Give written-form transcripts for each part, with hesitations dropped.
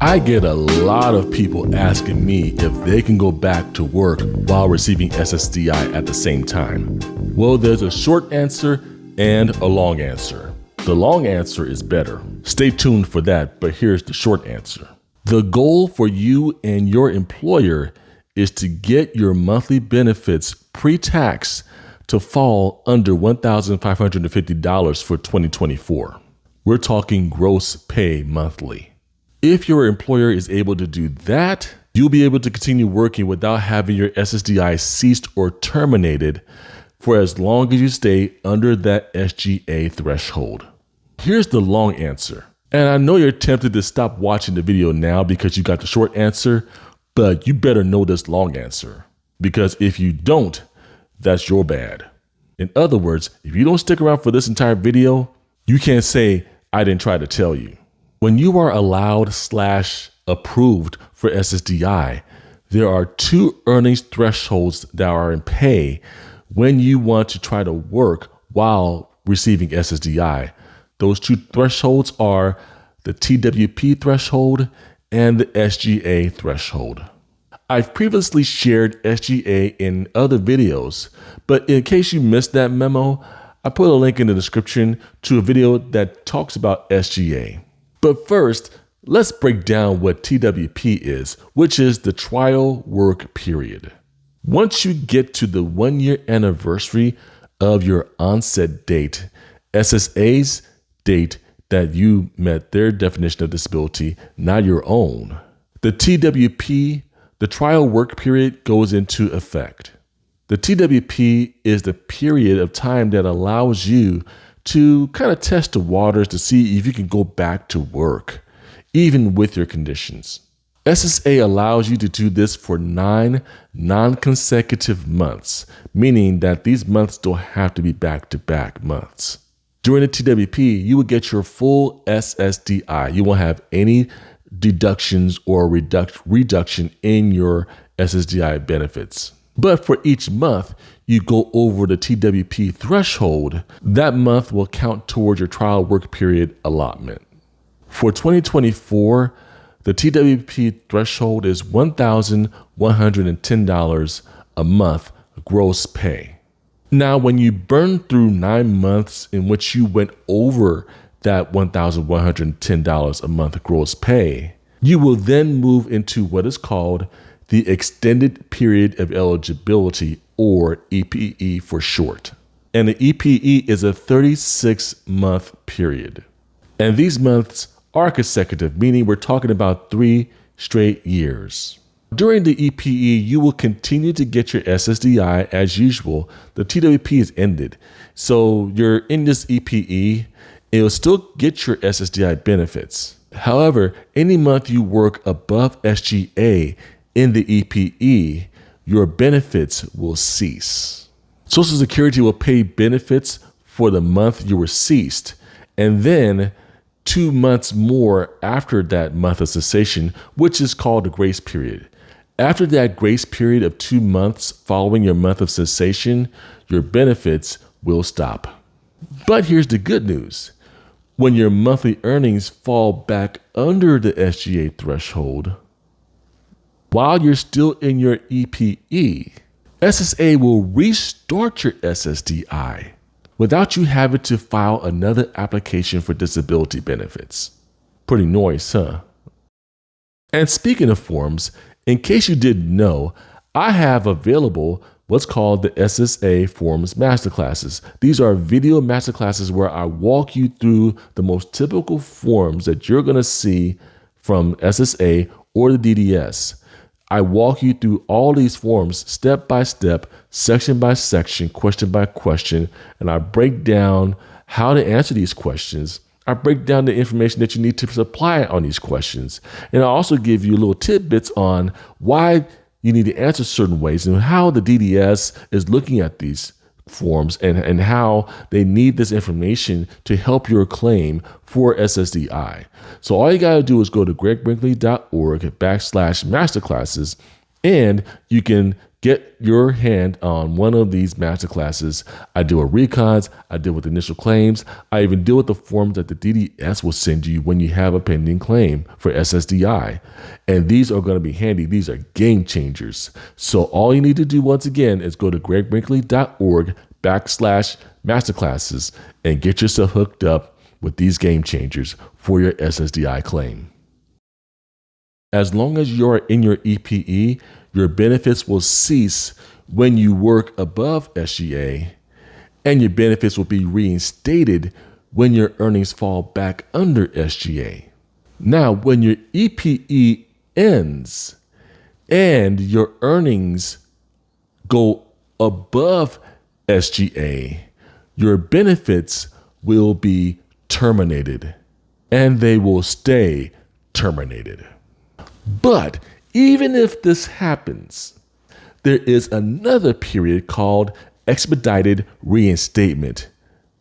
I get a lot of people asking me if they can go back to work while receiving SSDI at the same time. Well, there's a short answer and a long answer. The long answer is better. Stay tuned for that, but here's the short answer. The goal for you and your employer is to get your monthly benefits pre-tax to fall under $1,550 for 2024. We're talking gross pay monthly. If your employer is able to do that, you'll be able to continue working without having your SSDI ceased or terminated for as long as you stay under that SGA threshold. Here's the long answer. And I know you're tempted to stop watching the video now because you got the short answer, but you better know this long answer. Because if you don't, that's your bad. In other words, if you don't stick around for this entire video, you can't say, I didn't try to tell you. When you are allowed/approved for SSDI, there are two earnings thresholds that are in pay when you want to try to work while receiving SSDI. Those two thresholds are the TWP threshold and the SGA threshold. I've previously shared SGA in other videos, but in case you missed that memo, I put a link in the description to a video that talks about SGA. But first, let's break down what TWP is, which is the trial work period. Once you get to the 1-year anniversary of your onset date, SSA's date that you met their definition of disability, not your own, the TWP, the trial work period, goes into effect. The TWP is the period of time that allows you to kind of test the waters to see if you can go back to work, even with your conditions. SSA allows you to do this for 9 non-consecutive months, meaning that these months don't have to be back-to-back months. During the TWP, you will get your full SSDI. You won't have any deductions or reduction in your SSDI benefits. But for each month you go over the TWP threshold, that month will count towards your trial work period allotment. For 2024, the TWP threshold is $1,110 a month gross pay. Now, when you burn through 9 months in which you went over that $1,110 a month gross pay, you will then move into what is called the Extended Period of Eligibility, or EPE for short. And the EPE is a 36-month period. And these months are consecutive, meaning we're talking about 3 straight years. During the EPE, you will continue to get your SSDI as usual. The TWP is ended. So you're in this EPE, it will still get your SSDI benefits. However, any month you work above SGA in the EPE, your benefits will cease. Social Security will pay benefits for the month you were ceased, and then 2 months more after that month of cessation, which is called a grace period. After that grace period of 2 months following your month of cessation, your benefits will stop. But here's the good news. When your monthly earnings fall back under the SGA threshold, while you're still in your EPE, SSA will restart your SSDI without you having to file another application for disability benefits. Pretty nice, huh? And speaking of forms, in case you didn't know, I have available what's called the SSA Forms Masterclasses. These are video masterclasses where I walk you through the most typical forms that you're going to see from SSA or the DDS. I walk you through all these forms step by step, section by section, question by question, and I break down how to answer these questions. I break down the information that you need to supply on these questions. And I also give you little tidbits on why you need to answer certain ways and how the DDS is looking at these forms and how they need this information to help your claim for SSDI. So all you got to do is go to gregbrinkley.org/masterclasses, and you can get your hand on one of these masterclasses. I deal with recons, I deal with initial claims, I even deal with the forms that the DDS will send you when you have a pending claim for SSDI. And these are going to be handy. These are game changers. So all you need to do once again is go to gregbrinkley.org/masterclasses and get yourself hooked up with these game changers for your SSDI claim. As long as you're in your EPE, your benefits will cease when you work above SGA, and your benefits will be reinstated when your earnings fall back under SGA. Now, when your EPE ends and your earnings go above SGA, your benefits will be terminated, and they will stay terminated. But even if this happens, there is another period called Expedited Reinstatement.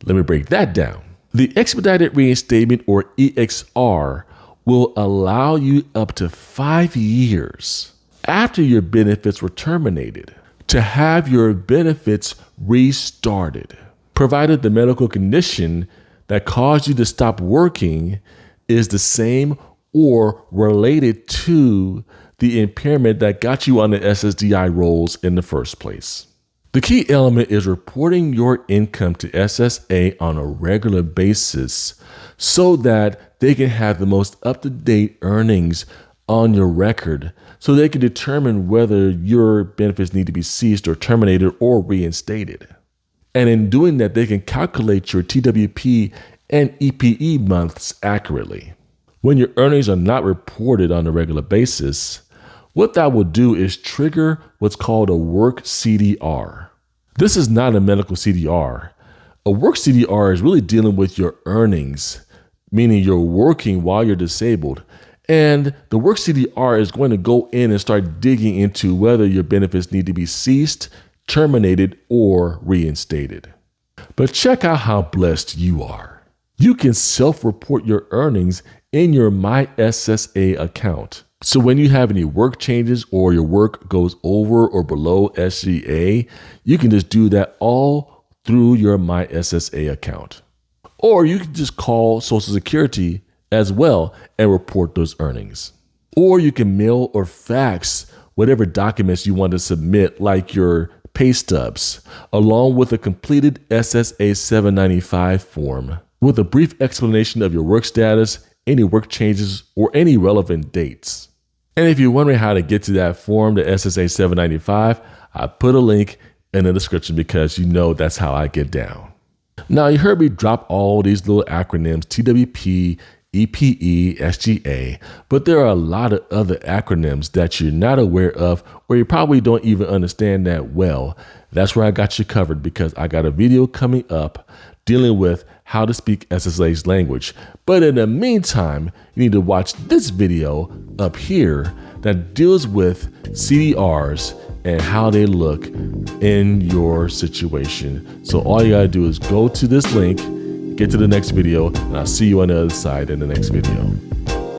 Let me break that down. The Expedited Reinstatement, or EXR, will allow you up to 5 years after your benefits were terminated to have your benefits restarted, provided the medical condition that caused you to stop working is the same or related to the impairment that got you on the SSDI rolls in the first place. The key element is reporting your income to SSA on a regular basis so that they can have the most up-to-date earnings on your record so they can determine whether your benefits need to be ceased or terminated or reinstated. And in doing that, they can calculate your TWP and EPE months accurately. When your earnings are not reported on a regular basis, what that will do is trigger what's called a work CDR. This is not a medical CDR. A work CDR is really dealing with your earnings, meaning you're working while you're disabled. And the work CDR is going to go in and start digging into whether your benefits need to be ceased, terminated, or reinstated. But check out how blessed you are. You can self-report your earnings in your MySSA account. So when you have any work changes or your work goes over or below SGA, you can just do that all through your MySSA account. Or you can just call Social Security as well and report those earnings. Or you can mail or fax whatever documents you want to submit, like your pay stubs, along with a completed SSA 795 form with a brief explanation of your work status, any work changes, or any relevant dates. And if you're wondering how to get to that form, the SSA 795, I put a link in the description because you know that's how I get down. Now, you heard me drop all these little acronyms, TWP, EPE, SGA, but there are a lot of other acronyms that you're not aware of or you probably don't even understand that well. That's where I got you covered because I got a video coming up dealing with how to speak SSA's language. But in the meantime, you need to watch this video up here that deals with CDRs and how they look in your situation. So all you gotta do is go to this link, get to the next video, and I'll see you on the other side in the next video.